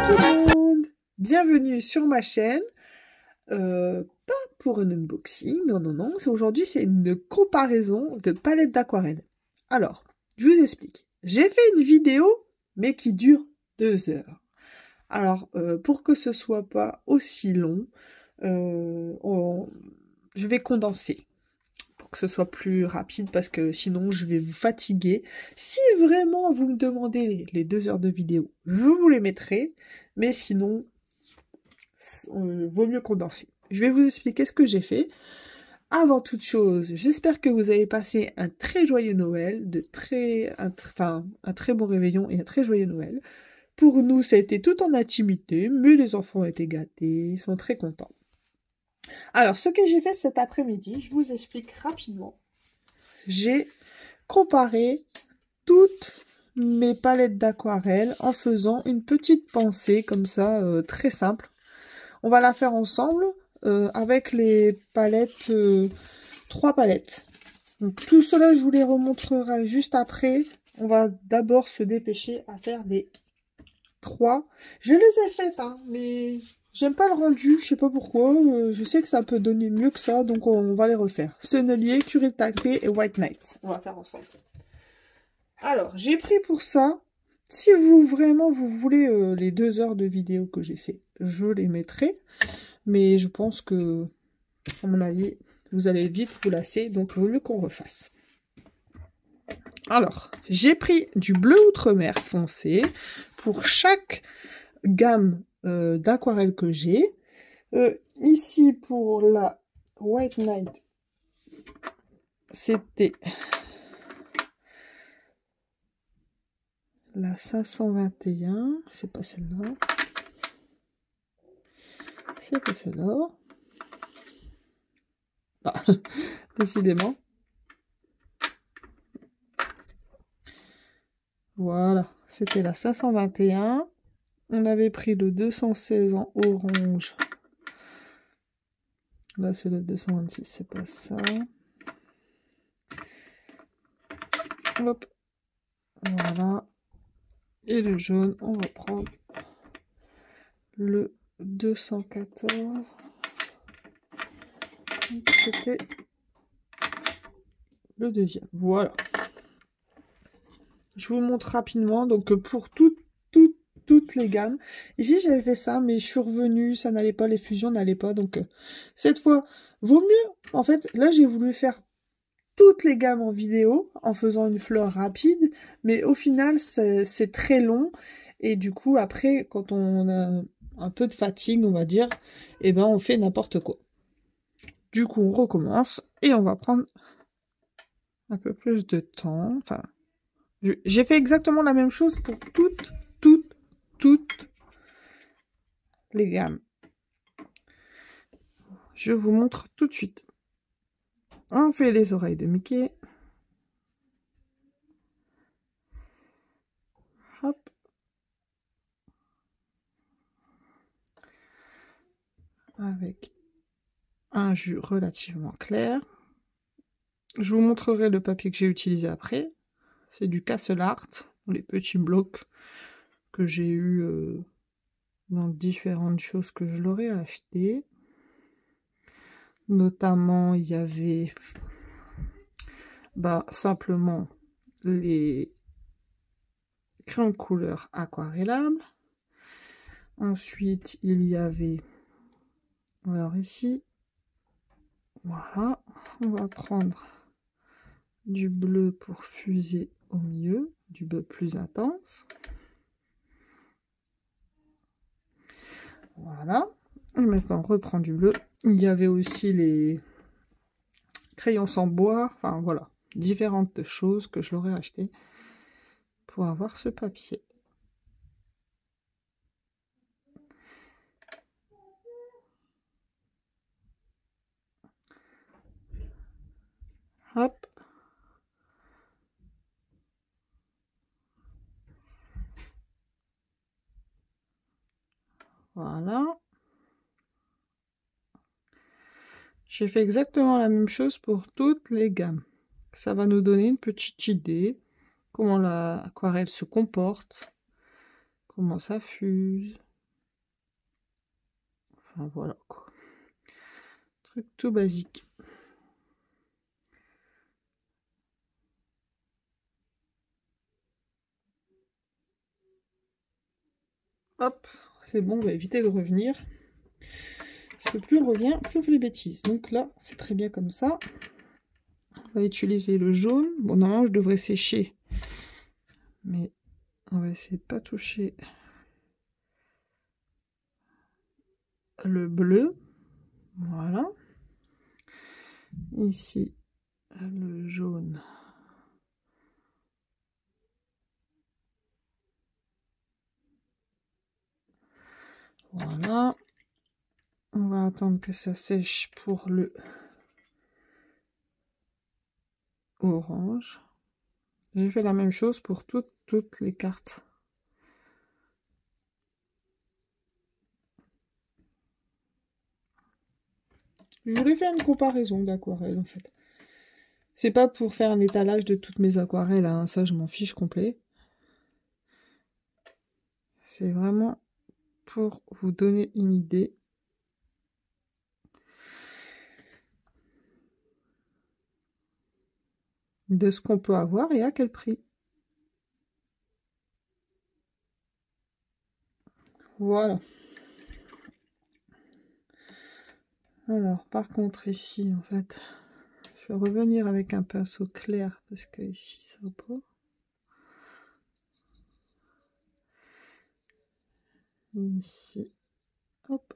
tout le monde, bienvenue sur ma chaîne. Pas pour un unboxing, non, aujourd'hui c'est une comparaison de palettes d'aquarelle. Alors, je vous explique. J'ai fait une vidéo, mais qui dure 2 heures. Alors, pour que ce soit pas aussi long, je vais condenser. Pour que ce soit plus rapide, parce que sinon je vais vous fatiguer. Si vraiment vous me demandez les 2 heures de vidéo, je vous les mettrai, mais sinon, vaut mieux condenser. Je vais vous expliquer ce que j'ai fait. Avant toute chose, j'espère que vous avez passé un très joyeux Noël, un très bon réveillon et un très joyeux Noël. Pour nous, ça a été tout en intimité, mais les enfants ont été gâtés, ils sont très contents. Alors, ce que j'ai fait cet après-midi, je vous explique rapidement. J'ai comparé toutes mes palettes d'aquarelle en faisant une petite pensée comme ça, très simple. On va la faire ensemble avec les palettes, 3 palettes. Donc tout cela, je vous les remontrerai juste après. On va d'abord se dépêcher à faire les 3. Je les ai faites, hein, mais j'aime pas le rendu, je sais pas pourquoi. Je sais que ça peut donner mieux que ça, donc on va les refaire. Sennelier, Curie de Tacré et White Knight. On va faire ensemble. Alors, j'ai pris pour ça, si vous voulez les 2 heures de vidéo que j'ai fait, je les mettrai. Mais je pense que, à mon avis, vous allez vite vous lasser, donc il vaut mieux qu'on refasse. Alors, j'ai pris du bleu outre-mer foncé pour chaque gamme d'aquarelle que j'ai. Ici, pour la White Knight, c'était la 521, c'est pas celle-là. C'est pas celle-là. Ah, décidément. Voilà, c'était la 521. On avait pris le 216 en orange. Là, c'est le 226, c'est pas ça. Hop. Voilà. Et le jaune, on va prendre le 214. C'était le deuxième. Voilà. Je vous montre rapidement. Donc, pour toutes les gammes. Ici, j'avais fait ça, mais je suis revenue. Ça n'allait pas, les fusions n'allaient pas. Donc, cette fois, vaut mieux. En fait, là, j'ai voulu faire toutes les gammes en vidéo, en faisant une fleur rapide. Mais au final, c'est très long. Et du coup, après, quand on a un peu de fatigue, on va dire, et ben, on fait n'importe quoi. Du coup, on recommence et on va prendre un peu plus de temps. Enfin, j'ai fait exactement la même chose pour toutes les gammes. Je vous montre tout de suite. On fait les oreilles de Mickey. Hop. Avec un jus relativement clair. Je vous montrerai le papier que j'ai utilisé après. C'est du Castle Art, les petits blocs que j'ai eu dans différentes choses que je leur ai acheté. Notamment, il y avait simplement les crayons de couleur aquarellables. Ensuite, il y avait, alors ici, voilà, on va prendre du bleu pour fuser au milieu, du bleu plus intense. Voilà. Et maintenant, on reprend du bleu. Il y avait aussi les crayons sans bois. Enfin, voilà. Différentes choses que je leur ai achetées pour avoir ce papier. Hop. Voilà. J'ai fait exactement la même chose pour toutes les gammes. Ça va nous donner une petite idée comment l'aquarelle se comporte, comment ça fuse. Enfin voilà quoi. Truc tout basique. Hop, c'est bon, on va éviter de revenir. Parce que plus on revient, plus on fait des bêtises. Donc là, c'est très bien comme ça. On va utiliser le jaune. Bon, normalement, je devrais sécher. Mais on va essayer de pas toucher le bleu. Voilà. Ici, le jaune. Voilà. On va attendre que ça sèche pour le orange. J'ai fait la même chose pour toutes les cartes. Je voulais faire une comparaison d'aquarelle en fait. C'est pas pour faire un étalage de toutes mes aquarelles, hein, ça je m'en fiche complet. C'est vraiment pour vous donner une idée. De ce qu'on peut avoir et à quel prix. Voilà. Alors, par contre, ici, en fait, je vais revenir avec un pinceau clair parce que ici, ça va pas. Ici, hop.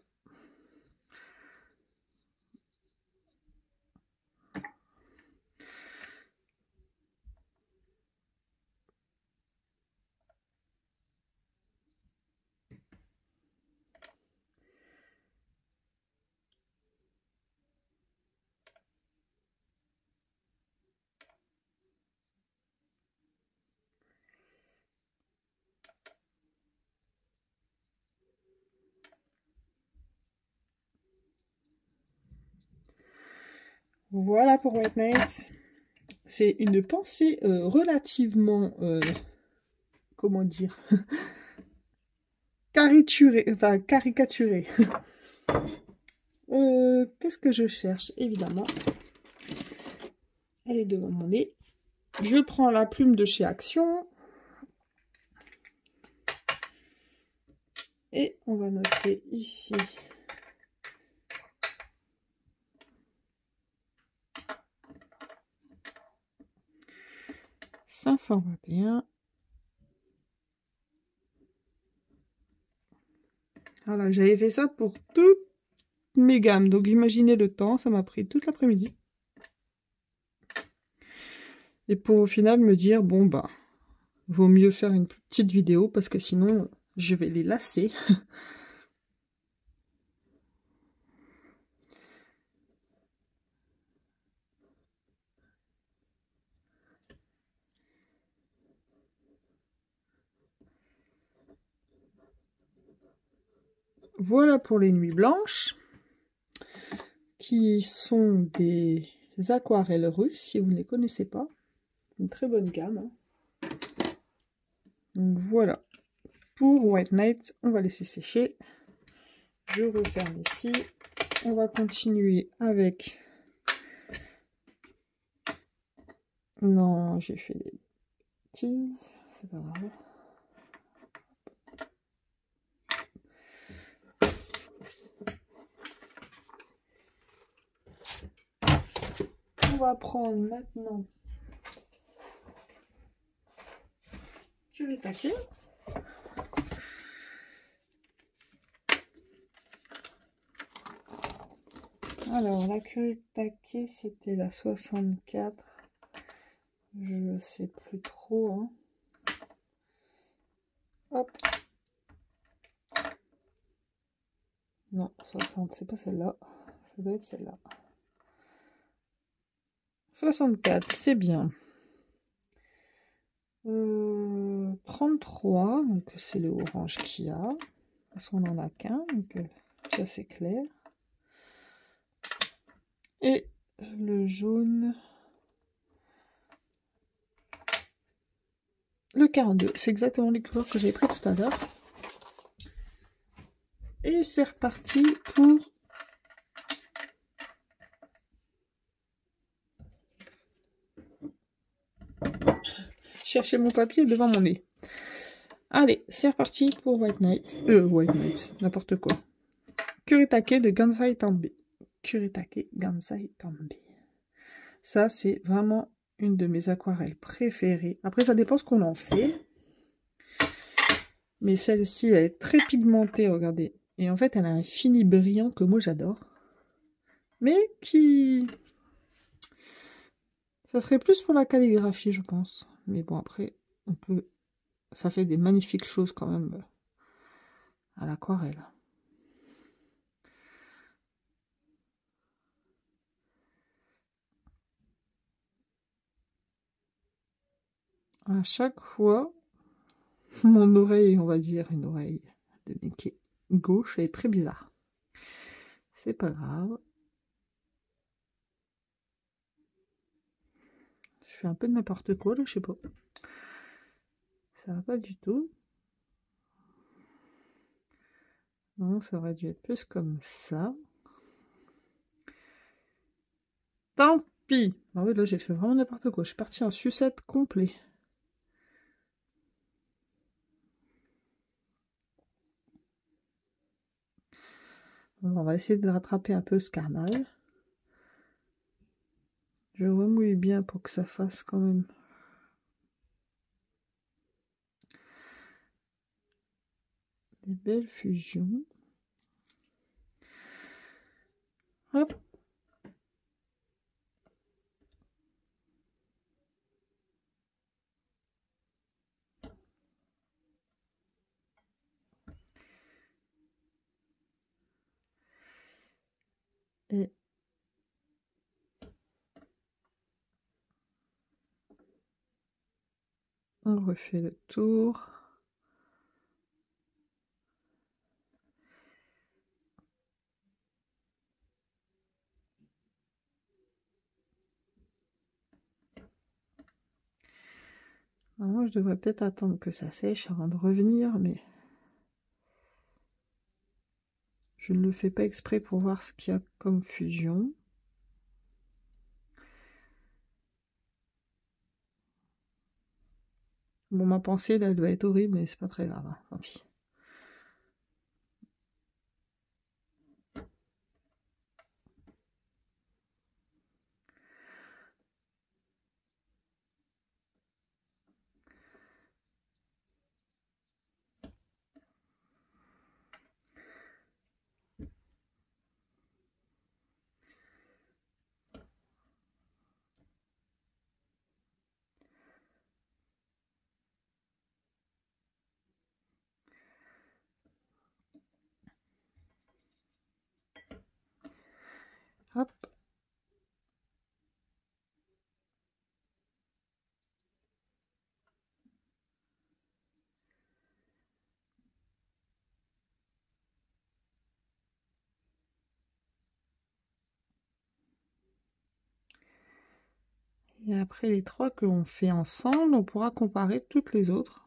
Voilà pour White Nights. C'est une pensée relativement, comment dire, caricaturée. Qu'est-ce que je cherche? Évidemment, elle est devant mon nez. Je prends la plume de chez Action. Et on va noter ici. « 521 ». Voilà, j'avais fait ça pour toutes mes gammes. Donc imaginez le temps, ça m'a pris toute l'après-midi. Et pour au final me dire, bon bah, vaut mieux faire une plus petite vidéo parce que sinon, je vais les lasser. Voilà pour les nuits blanches, qui sont des aquarelles russes, si vous ne les connaissez pas. Une très bonne gamme. Hein. Donc voilà. Pour White Night, on va laisser sécher. Je referme ici. On va continuer avec... Non, j'ai fait des bêtises. C'est pas grave. On va prendre maintenant Kuretake. Alors, la Kuretake, c'était la 64. Je sais plus trop. Hein. Hop. Non, 60, c'est pas celle-là. Ça doit être celle-là. 64, c'est bien. 33, donc c'est le orange qu'il y a. Parce qu'on n'en a qu'un, donc ça c'est clair. Et le jaune, le 42, c'est exactement les couleurs que j'ai pris tout à l'heure. Et c'est reparti pour... chercher mon papier devant mon nez. Allez, c'est reparti pour White Knight. White Knight, n'importe quoi. Kuretake de Gansai Tambe. Kuretake Gansai Tambe. Ça, c'est vraiment une de mes aquarelles préférées. Après, ça dépend ce qu'on en fait. Mais celle-ci, elle est très pigmentée, regardez. Et en fait, elle a un fini brillant que moi, j'adore. Mais qui... ça serait plus pour la calligraphie, je pense. Mais bon, après, on peut... ça fait des magnifiques choses quand même à l'aquarelle. À chaque fois, mon oreille, on va dire une oreille de Mickey gauche, est très bizarre. C'est pas grave. Je fais un peu de n'importe quoi là, je sais pas. Ça va pas du tout. Non, ça aurait dû être plus comme ça. Tant pis. Ah oui, là j'ai fait vraiment n'importe quoi. Je suis partie en sucette complet. On va essayer de rattraper un peu ce carnage. Je remouille bien pour que ça fasse quand même des belles fusions. Hop. Et on refait le tour. Alors moi, je devrais peut-être attendre que ça sèche avant de revenir, mais je ne le fais pas exprès pour voir ce qu'il y a comme fusion. Bon, ma pensée, là, elle doit être horrible, mais c'est pas très grave, hein, tant pis. Hop. Et après les trois que l'on fait ensemble, on pourra comparer toutes les autres.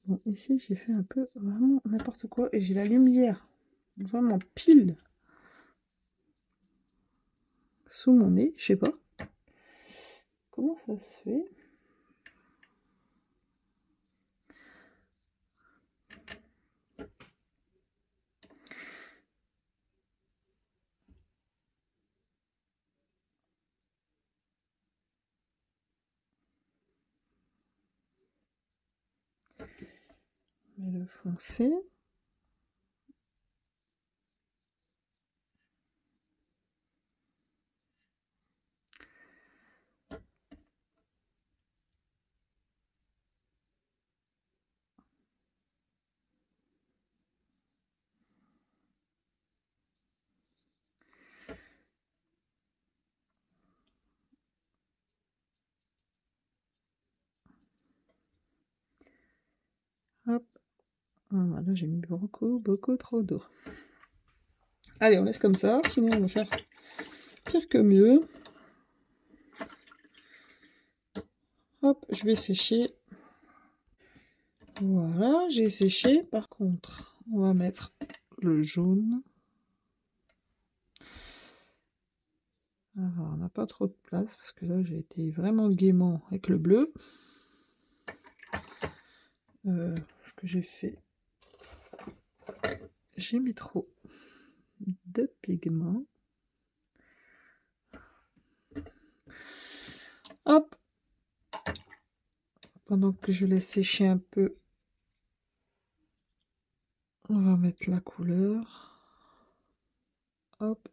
Bon, ici, j'ai fait un peu vraiment n'importe quoi. Et j'ai la lumière vraiment pile sous mon nez. Je sais pas. Comment ça se fait? Je vais le foncer. Hop. Voilà, j'ai mis beaucoup trop d'eau. Allez, on laisse comme ça, sinon on va faire pire que mieux. Hop, je vais sécher. Voilà, j'ai séché. Par contre, on va mettre le jaune. Alors, on n'a pas trop de place parce que là, j'ai été vraiment gaiement avec le bleu. Ce que j'ai fait, j'ai mis trop de pigments. Hop! Pendant que je laisse sécher un peu, on va mettre la couleur. Hop.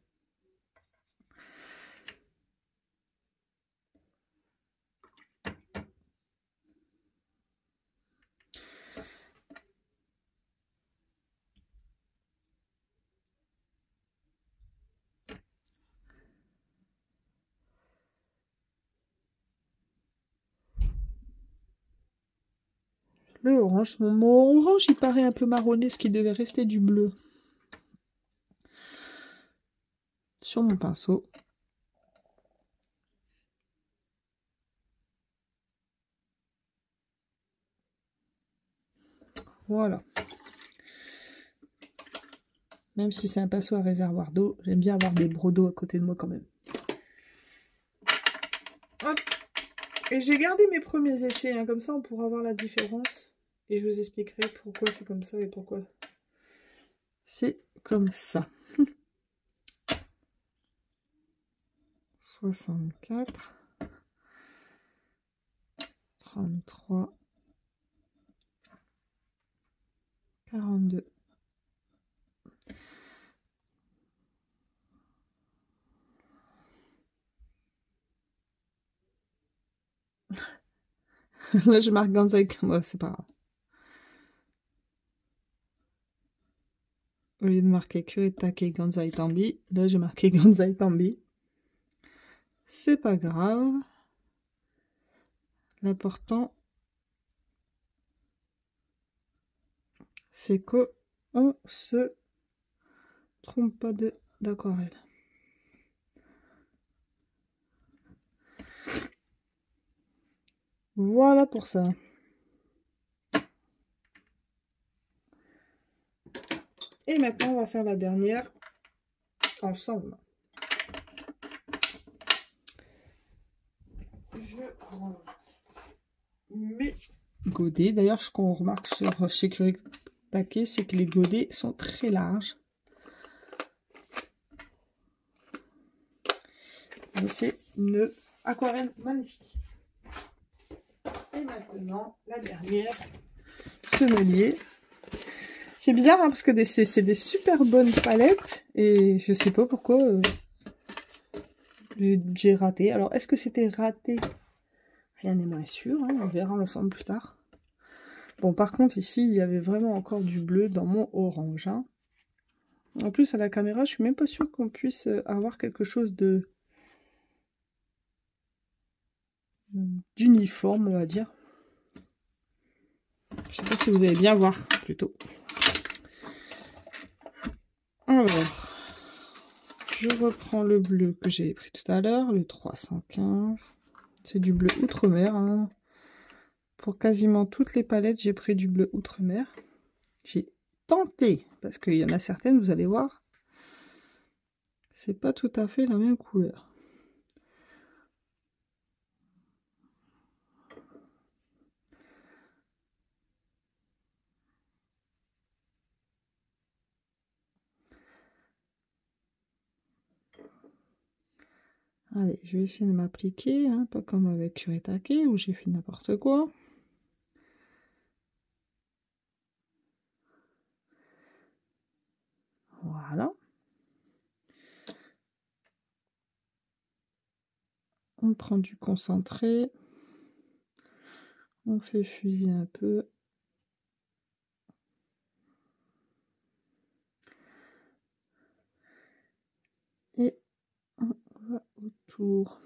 Le orange. Mon orange, il paraît un peu marronné, ce qui devait rester du bleu. Sur mon pinceau. Voilà. Même si c'est un pinceau à réservoir d'eau, j'aime bien avoir des brocs d'eau à côté de moi quand même. Hop. Et j'ai gardé mes premiers essais, hein, comme ça on pourra voir la différence. Et je vous expliquerai pourquoi c'est comme ça et pourquoi c'est comme ça. 64, 33, 42. Là, je marque Gonzaï. Ouais, c'est pas grave. Au lieu de marquer Kuretake Gonzaï Tambi, là, j'ai marqué Gonzaï Tambi. C'est pas grave. L'important, c'est qu'on se trompe pas d'aquarelle. Voilà pour ça. Et maintenant, on va faire la dernière ensemble. Je range mes godets. D'ailleurs, ce qu'on remarque sur chez Kuretake, c'est que les godets sont très larges. Mais c'est une aquarelle magnifique. Et maintenant, la dernière, semelier. C'est bizarre, hein, parce que c'est des super bonnes palettes. Et je sais pas pourquoi j'ai raté. Alors, est-ce que c'était raté? Rien n'est moins sûr, hein, on verra ensemble plus tard. Bon, par contre, ici, il y avait vraiment encore du bleu dans mon orange. Hein. En plus, à la caméra, je suis même pas sûre qu'on puisse avoir quelque chose de d'uniforme, on va dire. Je sais pas si vous allez bien voir, plutôt. Alors, je reprends le bleu que j'ai pris tout à l'heure, le 315. C'est du bleu outre-mer. Hein. Pour quasiment toutes les palettes, j'ai pris du bleu outre-mer. J'ai tenté, parce qu'il y en a certaines, vous allez voir, c'est pas tout à fait la même couleur. Allez, je vais essayer de m'appliquer, hein, pas comme avec Kuretake où j'ai fait n'importe quoi. Voilà. On prend du concentré. On fait fuser un peu. Et on va autour.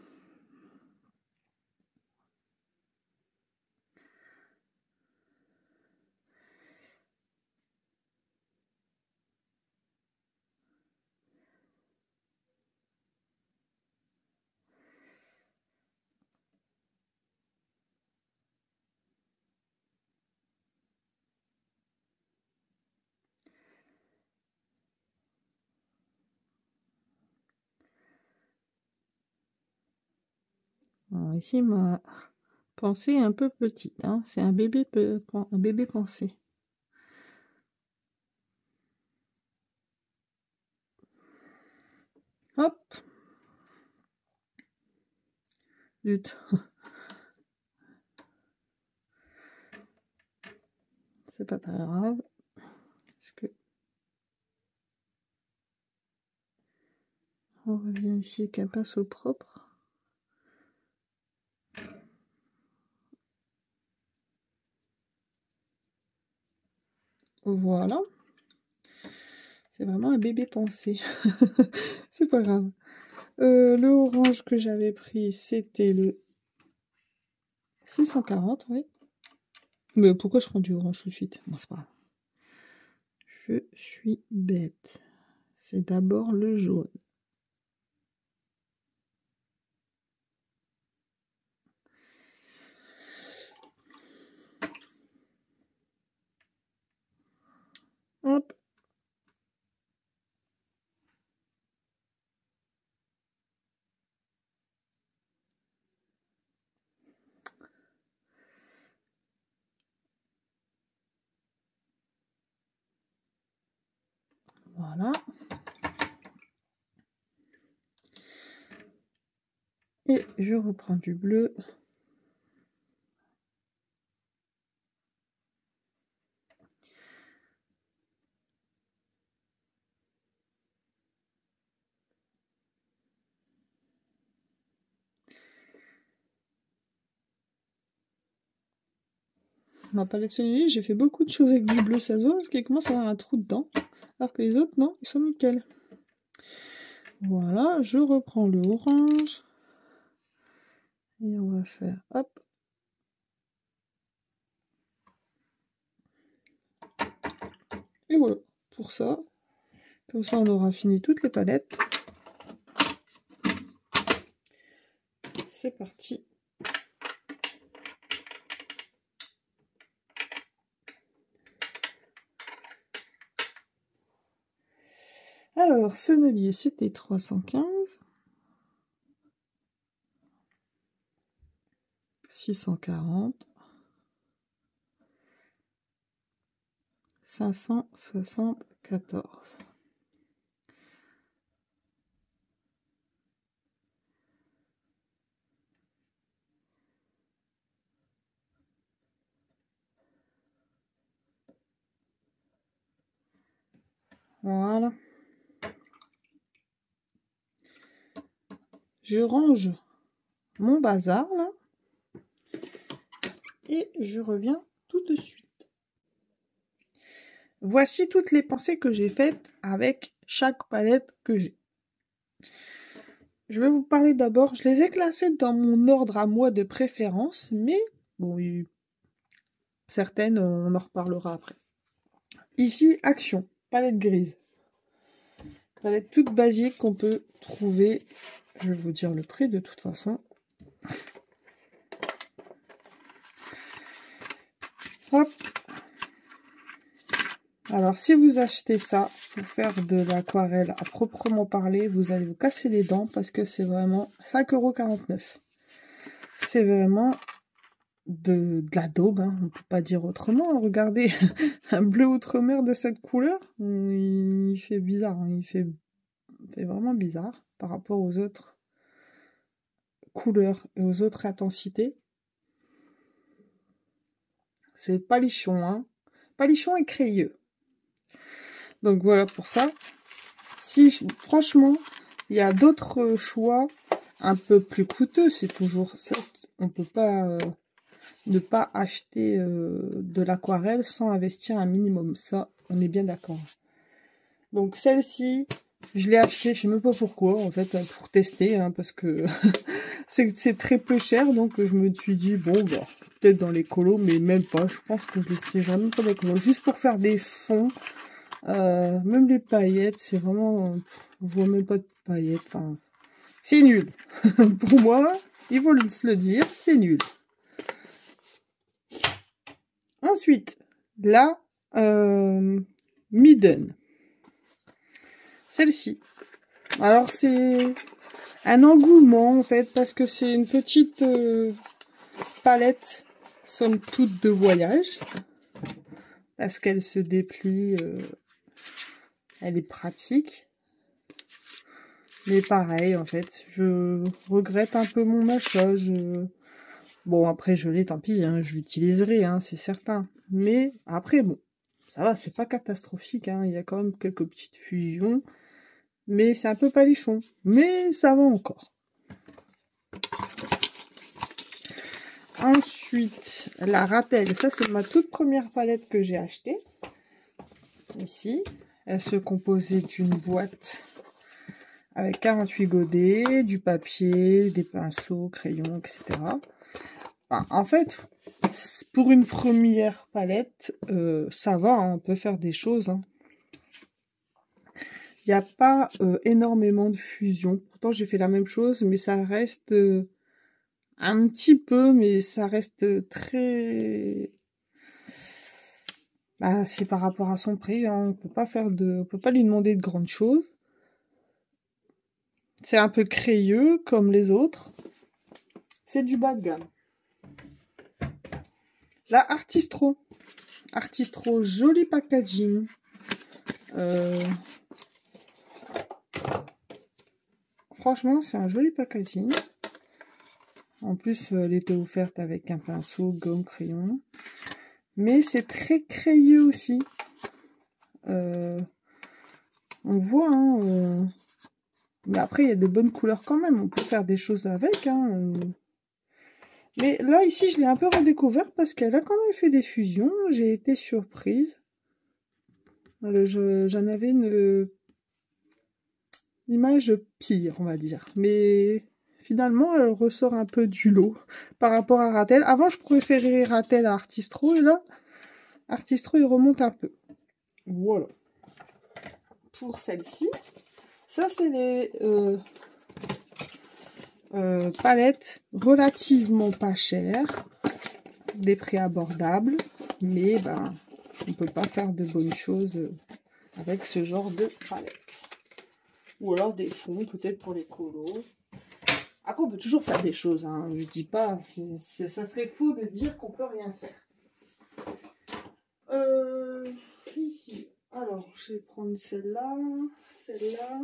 Alors ici, ma pensée est un peu petite. Hein. C'est un bébé pensée. Hop. Zut. C'est pas très grave. Parce que on revient ici avec un pinceau propre. Voilà. C'est vraiment un bébé pensée. C'est pas grave. Le orange que j'avais pris, c'était le 640, oui. Mais pourquoi je prends du orange tout de suite? Bon, c'est pas grave. Je suis bête. C'est d'abord le jaune. Hop. Voilà. Et je reprends du bleu. Ma palette celui j'ai fait beaucoup de choses avec du bleu, ça se voit, parce qu'il commence à avoir un trou dedans. Alors que les autres, non, ils sont nickel. Voilà, je reprends le orange. Et on va faire, hop. Et voilà, pour ça. Comme ça, on aura fini toutes les palettes. C'est parti. Alors, Sennelier, c'était 315. 640. 574. Voilà. Je range mon bazar là. Et je reviens tout de suite. Voici toutes les pensées que j'ai faites avec chaque palette que j'ai. Je vais vous parler d'abord, je les ai classées dans mon ordre à moi de préférence, mais bon, certaines, on en reparlera après. Ici, Action, palette grise. Palette toute basique qu'on peut trouver. Je vais vous dire le prix de toute façon. Hop. Alors, si vous achetez ça pour faire de l'aquarelle à proprement parler, vous allez vous casser les dents parce que c'est vraiment 5,49 €. C'est vraiment de la daube, hein. On ne peut pas dire autrement. Regardez, un bleu outre-mer de cette couleur, il fait bizarre, hein. Il fait vraiment bizarre par rapport aux autres couleurs et aux autres intensités. C'est palichon, hein. Palichon et crayeux. Donc voilà pour ça. Si franchement, il y a d'autres choix un peu plus coûteux, c'est toujours ça. On peut pas ne pas acheter de l'aquarelle sans investir un minimum. Ça, on est bien d'accord. Donc celle-ci, je l'ai achetée, je sais même pas pourquoi, en fait, pour tester, hein, parce que c'est très peu cher. Donc je me suis dit, bon, bah, peut-être dans les colos, mais même pas. Je pense que je l'utiliserai même pas dans les colos. Juste pour faire des fonds. Même les paillettes, c'est vraiment... on voit même pas de paillettes. Enfin, c'est nul. Pour moi, il faut se le dire, c'est nul. Ensuite, la Midden. Celle-ci. Alors, c'est un engouement en fait, parce que c'est une petite palette, somme toute, de voyage. Parce qu'elle se déplie, elle est pratique. Mais pareil, en fait, je regrette un peu mon achat. Bon, après, je l'ai, tant pis, hein, je l'utiliserai, hein, c'est certain. Mais après, bon, ça va, c'est pas catastrophique, hein, il y a quand même quelques petites fusions. Mais c'est un peu palichon. Mais ça va encore. Ensuite, la Ratel. Ça, c'est ma toute première palette que j'ai achetée. Ici. Elle se composait d'une boîte avec 48 godets, du papier, des pinceaux, crayons, etc. Enfin, en fait, pour une première palette, ça va, hein, on peut faire des choses. Hein. Il n'y a pas énormément de fusion. Pourtant, j'ai fait la même chose, mais ça reste un petit peu, mais ça reste très... Bah, c'est par rapport à son prix. Hein. On peut pas lui demander de grandes choses. C'est un peu crayeux comme les autres. C'est du bas de gamme. La Artistro. Artistro, joli packaging. Franchement, c'est un joli packaging. En plus, elle était offerte avec un pinceau, gomme, crayon. Mais c'est très crayeux aussi. On voit, hein. Mais après, il y a de bonnes couleurs quand même. On peut faire des choses avec. Hein. Mais là, ici, je l'ai un peu redécouvert parce qu'elle a quand même fait des fusions. J'ai été surprise. J'en avais une image pire, on va dire. Mais finalement, elle ressort un peu du lot par rapport à Ratel. Avant, je préférais Ratel à Artistro. Et là, Artistro, il remonte un peu. Voilà. Pour celle-ci, ça, c'est les palettes relativement pas chères. Des prix abordables. Mais, ben, on ne peut pas faire de bonnes choses avec ce genre de palette. Ou alors des fonds, peut-être pour les colos. Après, on peut toujours faire des choses. Hein. Je dis pas, ça serait faux de dire qu'on peut rien faire. Ici, alors, je vais prendre celle-là, celle-là,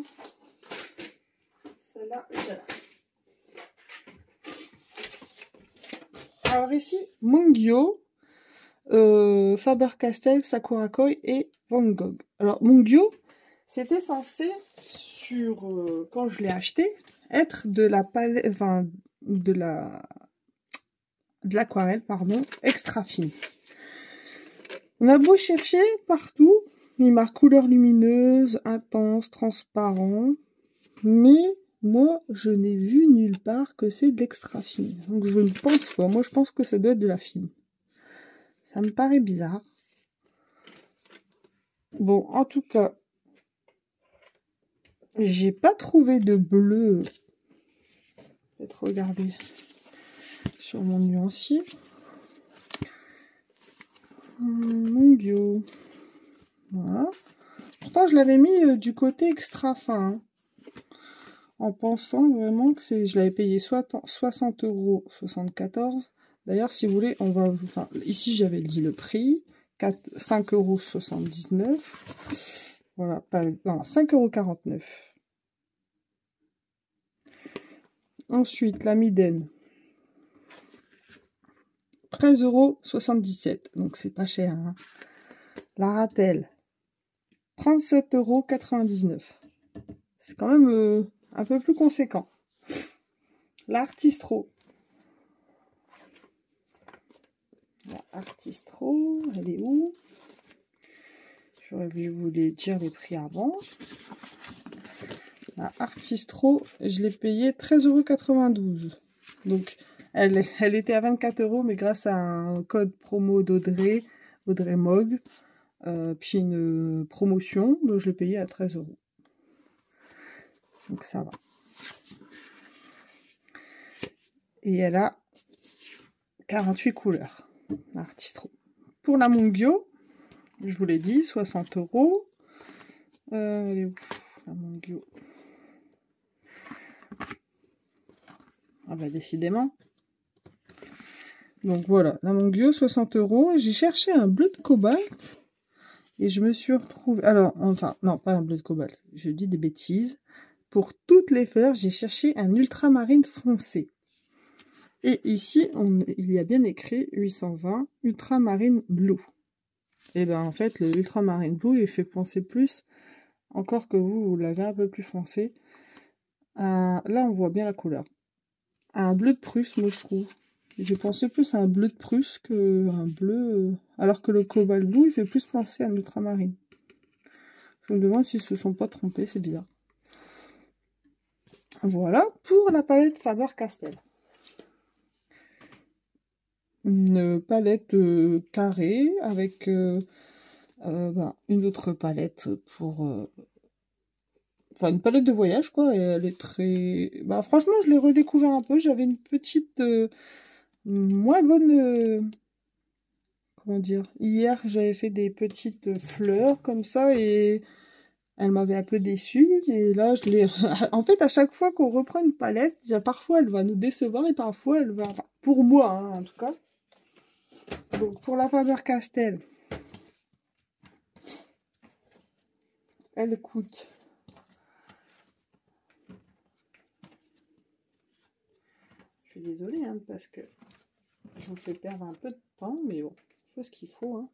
celle-là et celle-là. Alors ici, Mungyo, Faber-Castell, Sakura Koi et Van Gogh. Alors, Mungyo, c'était censé, quand je l'ai acheté, être de la palette, enfin, de l'aquarelle, pardon, extra fine. On a beau chercher partout, il marque couleur lumineuse, intense, transparent, mais moi, je n'ai vu nulle part que c'est de l'extra fine. Donc je ne pense pas, moi je pense que ça doit être de la fine. Ça me paraît bizarre. Bon, en tout cas, j'ai pas trouvé de bleu. Peut-être regarder sur mon nuancier. Mungyo. Voilà. Pourtant, je l'avais mis du côté extra fin. Hein, en pensant vraiment que je l'avais payé soit 60,74 €. D'ailleurs, si vous voulez, on va... Enfin, ici, j'avais dit le prix. 5,79 €. Voilà, non, 5,49 €. Ensuite, la Miden. 13,77 €. Donc, c'est pas cher. Hein. La Ratel. 37,99 €. C'est quand même un peu plus conséquent. L'Artistro. La Artistro, elle est où? J'aurais dû vous les dire les prix avant. La Artistro, je l'ai payé 13,92 €. Donc, elle était à 24 €, mais grâce à un code promo d'Audrey Mog, puis une promotion, donc je l'ai payé à 13 €. Donc ça va. Et elle a 48 couleurs. Artistro. Pour la Mungyo, je vous l'ai dit, 60 €. Elle est où, la Mungyo? Ah bah décidément. Donc voilà, la Manguio, 60 €. J'ai cherché un bleu de cobalt. Et je me suis retrouvée... Alors, enfin, non, pas un bleu de cobalt. Je dis des bêtises. Pour toutes les fleurs, j'ai cherché un ultramarine foncé. Et ici, il y a bien écrit 820 ultramarine blue. Et ben en fait, le ultramarine blue, il fait penser plus, encore que vous l'avez un peu plus foncé. Là, on voit bien la couleur. Un bleu de Prusse, moi je trouve. J'ai pensé plus à un bleu de Prusse qu'un bleu... Alors que le cobalt blue, il fait plus penser à un ultramarine. Je me demande s'ils se sont pas trompés, c'est bizarre. Voilà pour la palette Faber-Castell. Une palette carrée avec une autre palette pour... Enfin, une palette de voyage, quoi. Et elle est très... Bah, franchement, je l'ai redécouvert un peu. J'avais une petite... moins bonne... Comment dire? Hier, j'avais fait des petites fleurs comme ça et... Elle m'avait un peu déçue, et là, je l'ai... En fait, à chaque fois qu'on reprend une palette, parfois, elle va nous décevoir, et parfois, elle va... Enfin, pour moi, hein, en tout cas. Donc, pour la Faber-Castell, elle coûte... Je suis désolée, hein, parce que je vous fais perdre un peu de temps, mais bon, il faut ce qu'il faut, hein.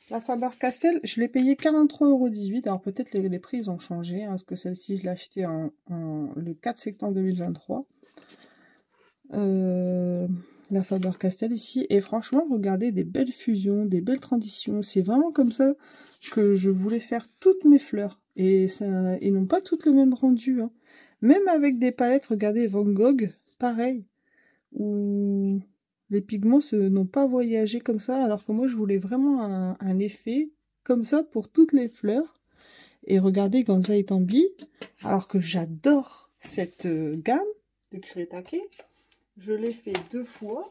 La Faber-Castell, je l'ai payé 43,18 €. Alors peut-être les prix ils ont changé, hein, parce que celle-ci, je l'ai achetée le 4 septembre 2023. La Faber-Castell ici. Et franchement, regardez, des belles fusions, des belles transitions. C'est vraiment comme ça que je voulais faire toutes mes fleurs. Et ça, ils n'ont pas toutes le même rendu, hein. Même avec des palettes, regardez, Van Gogh, pareil. Où... les pigments n'ont pas voyagé comme ça, alors que moi je voulais vraiment un effet comme ça pour toutes les fleurs. Et regardez Ganzai-Tambi, alors que j'adore cette gamme de Kuretake, je l'ai fait 2 fois.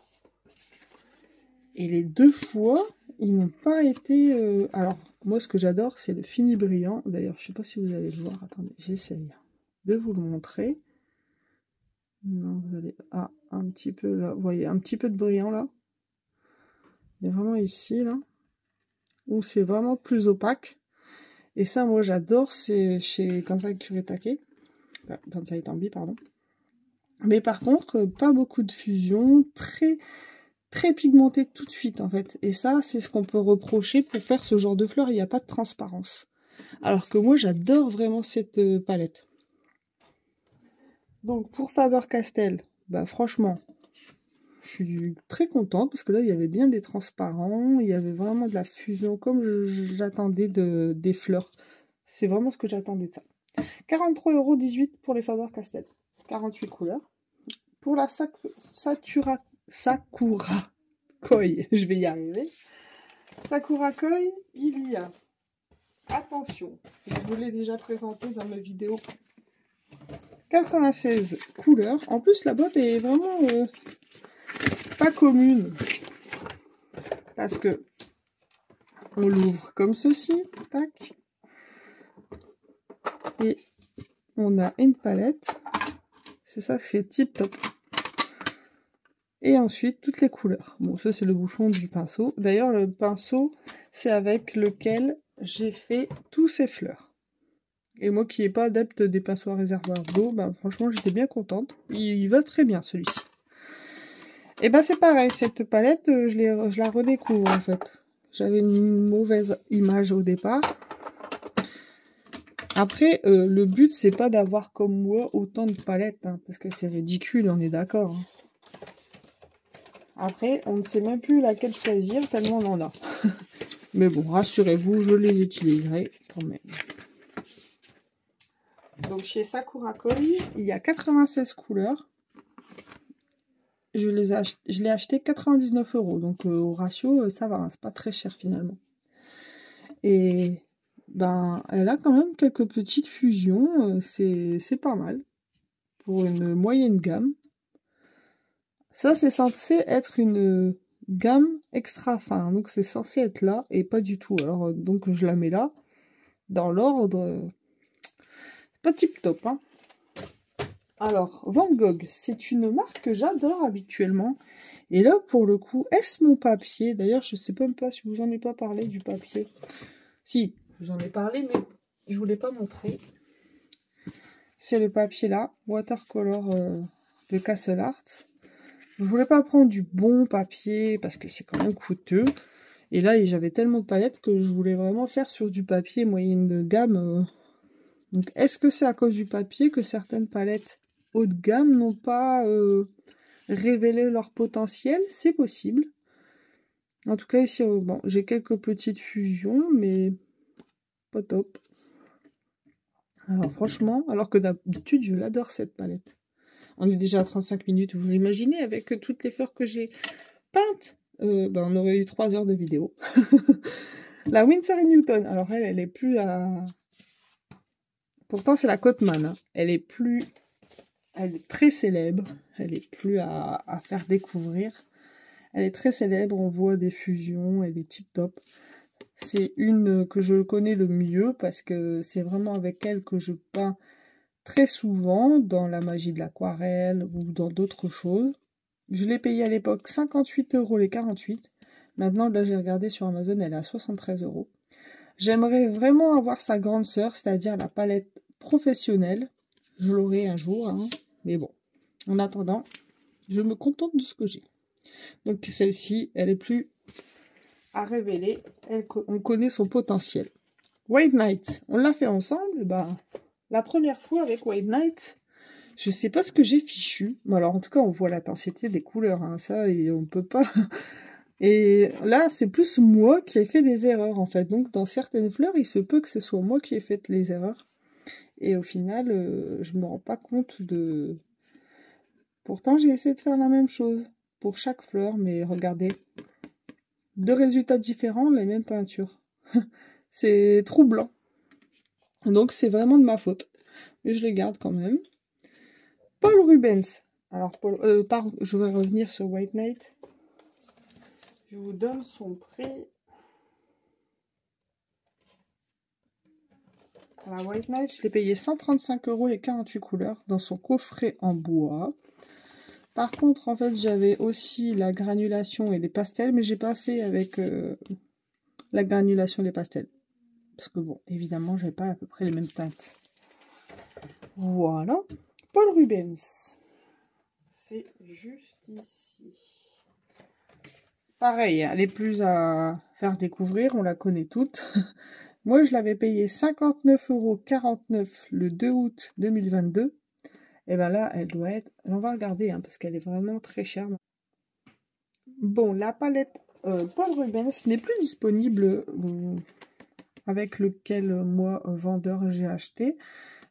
Et les 2 fois, ils n'ont pas été... Alors, moi ce que j'adore, c'est le fini brillant. D'ailleurs, je sais pas si vous allez le voir. Attendez, j'essaye de vous le montrer. Non, vous allez... Ah, un petit peu là. Vous voyez, un petit peu de brillant là. Il y a vraiment ici, là, où c'est vraiment plus opaque. Et ça, moi, j'adore. C'est chez Kansai Kuretake. Kansai Tambi, pardon. Mais par contre, pas beaucoup de fusion. Très pigmenté tout de suite, en fait. Et ça, c'est ce qu'on peut reprocher pour faire ce genre de fleurs. Il n'y a pas de transparence. Alors que moi, j'adore vraiment cette palette. Donc, pour Faber-Castell, bah, franchement... je suis très contente parce que là, il y avait bien des transparents, il y avait vraiment de la fusion comme j'attendais des fleurs. C'est vraiment ce que j'attendais de ça. 43,18 € pour les Faber-Castell. 48 couleurs. Pour la Sakura Koi, je vais y arriver. Sakura Koi, il y a, attention, je vous l'ai déjà présenté dans mes vidéos, 96 couleurs. En plus, la boîte est vraiment... pas commune, parce que on l'ouvre comme ceci, tac, et on a une palette, c'est ça, c'est tip top, et ensuite toutes les couleurs. Bon, ça c'est le bouchon du pinceau. D'ailleurs, le pinceau, c'est avec lequel j'ai fait tous ces fleurs. Et moi qui n'ai pas adepte des pinceaux à réservoir d'eau, ben, franchement j'étais bien contente. Il va très bien celui-ci. Et ben c'est pareil, cette palette, je la redécouvre en fait. J'avais une mauvaise image au départ. Après, le but, c'est pas d'avoir comme moi autant de palettes, hein, parce que c'est ridicule, on est d'accord. Hein. Après, on ne sait même plus laquelle choisir, tellement on en a. Mais bon, rassurez-vous, je les utiliserai quand même. Donc chez Sakura Koi, il y a 96 couleurs. Je l'ai acheté 99 €, donc au ratio, ça va, hein, c'est pas très cher finalement. Et ben, elle a quand même quelques petites fusions, c'est pas mal pour une moyenne gamme. Ça, c'est censé être une gamme extra fin, donc c'est censé être là et pas du tout. Alors, donc je la mets là, dans l'ordre, pas tip top, hein. Alors, Van Gogh, c'est une marque que j'adore habituellement. Et là, pour le coup, est-ce mon papier? D'ailleurs, je sais même pas si je vous en ai pas parlé du papier. Si, je vous en ai parlé, mais je vous l'ai pas montré. C'est le papier là, watercolor de Castle Art. Je voulais pas prendre du bon papier parce que c'est quand même coûteux. Et là, j'avais tellement de palettes que je voulais vraiment faire sur du papier moyenne de gamme. Donc, est-ce que c'est à cause du papier que certaines palettes haut de gamme n'ont pas révélé leur potentiel? C'est possible. En tout cas, ici, bon, j'ai quelques petites fusions, mais pas top. Alors, franchement, alors que d'habitude, je l'adore cette palette. On est déjà à 35 minutes, vous imaginez, avec toutes les fleurs que j'ai peintes, on aurait eu 3 heures de vidéo. La Winsor & Newton, alors elle est plus à... Pourtant, c'est la Cotman, hein. Elle est très célèbre, elle est plus à faire découvrir. Elle est très célèbre, on voit des fusions, elle est tip top. C'est une que je connais le mieux parce que c'est vraiment avec elle que je peins très souvent dans la magie de l'aquarelle ou dans d'autres choses. Je l'ai payée à l'époque 58 € les 48. Maintenant, là, j'ai regardé sur Amazon, elle est à 73 €. J'aimerais vraiment avoir sa grande sœur, c'est-à-dire la palette professionnelle. Je l'aurai un jour, hein, mais bon. En attendant, je me contente de ce que j'ai. Donc celle-ci, elle est plus à révéler. On connaît son potentiel. White Night, on l'a fait ensemble. Bah, la première fois avec White Night, je sais pas ce que j'ai fichu. Mais alors en tout cas, on voit l'intensité des couleurs, hein, ça, et on peut pas... Et là, c'est plus moi qui ai fait des erreurs, en fait. Donc, dans certaines fleurs, il se peut que ce soit moi qui ai fait les erreurs. Et au final, je me rends pas compte de... Pourtant, j'ai essayé de faire la même chose pour chaque fleur, mais regardez. 2 résultats différents, les mêmes peintures. C'est troublant. Donc, c'est vraiment de ma faute. Mais je les garde quand même. Paul Rubens. Alors, je vais revenir sur White Night. Je vous donne son prix. La White Night, je l'ai payé 135 € les 48 couleurs dans son coffret en bois. Par contre, en fait, j'avais aussi la granulation et les pastels, mais j'ai pas fait avec la granulation et les pastels. Parce que bon, évidemment, j'avais pas à peu près les mêmes teintes. Voilà. Paul Rubens. C'est juste ici. Pareil, elle est plus à faire découvrir, on la connaît toutes. Moi, je l'avais payé 59,49 € le 2 août 2022. Et bien là, elle doit être... On va regarder, hein, parce qu'elle est vraiment très chère. Bon, la palette Paul Rubens n'est plus disponible avec lequel moi, vendeur, j'ai acheté.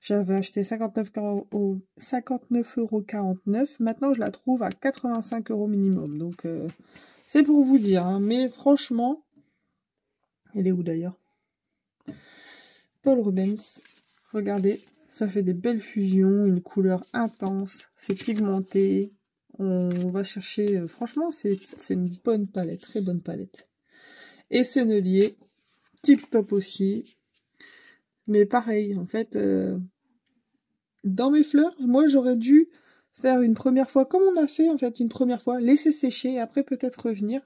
J'avais acheté 59,49 €. Maintenant, je la trouve à 85 € minimum. Donc, c'est pour vous dire. Hein, mais franchement, elle est où d'ailleurs? Paul Rubens. Regardez, ça fait des belles fusions, une couleur intense, c'est pigmenté. On va chercher, franchement, c'est une bonne palette, très bonne palette. Et Sennelier, tip top aussi. Mais pareil, en fait, dans mes fleurs, moi j'aurais dû faire une première fois, comme on a fait en fait une première fois, laisser sécher et après peut-être revenir.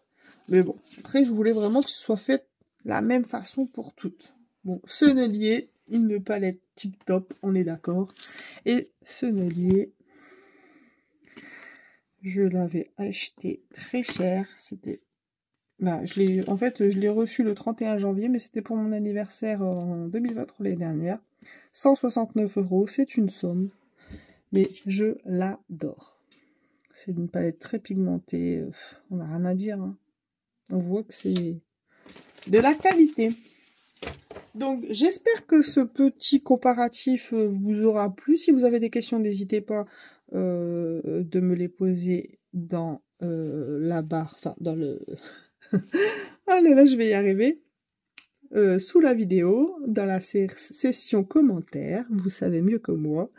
Mais bon, après je voulais vraiment que ce soit fait la même façon pour toutes. Bon, Sennelier, une palette tip top, on est d'accord. Et Sennelier, je l'avais acheté très cher. C'était... Bah, en fait, je l'ai reçu le 31 janvier, mais c'était pour mon anniversaire en 2023 l'année dernière. 169 €, c'est une somme. Mais je l'adore. C'est une palette très pigmentée. On n'a rien à dire. Hein. On voit que c'est de la qualité. Donc, j'espère que ce petit comparatif vous aura plu. Si vous avez des questions, n'hésitez pas de me les poser dans la barre, enfin, dans le... Ah là là, je vais y arriver. Sous la vidéo, dans la session commentaires, vous savez mieux que moi.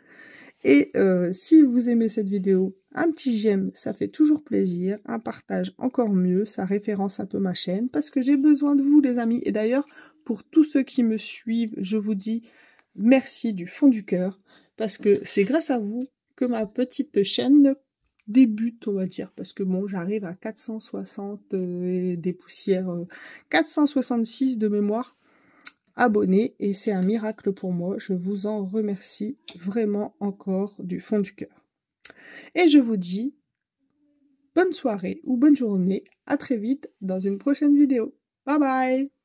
Et si vous aimez cette vidéo, un petit j'aime, ça fait toujours plaisir. Un partage encore mieux, ça référence un peu ma chaîne. Parce que j'ai besoin de vous les amis. Et d'ailleurs, pour tous ceux qui me suivent, je vous dis merci du fond du cœur. Parce que c'est grâce à vous que ma petite chaîne débute, on va dire, parce que bon, j'arrive à 460 et des poussières, 466 de mémoire abonnés, et c'est un miracle pour moi. Je vous en remercie vraiment encore du fond du cœur. Et je vous dis bonne soirée ou bonne journée, à très vite dans une prochaine vidéo. Bye bye!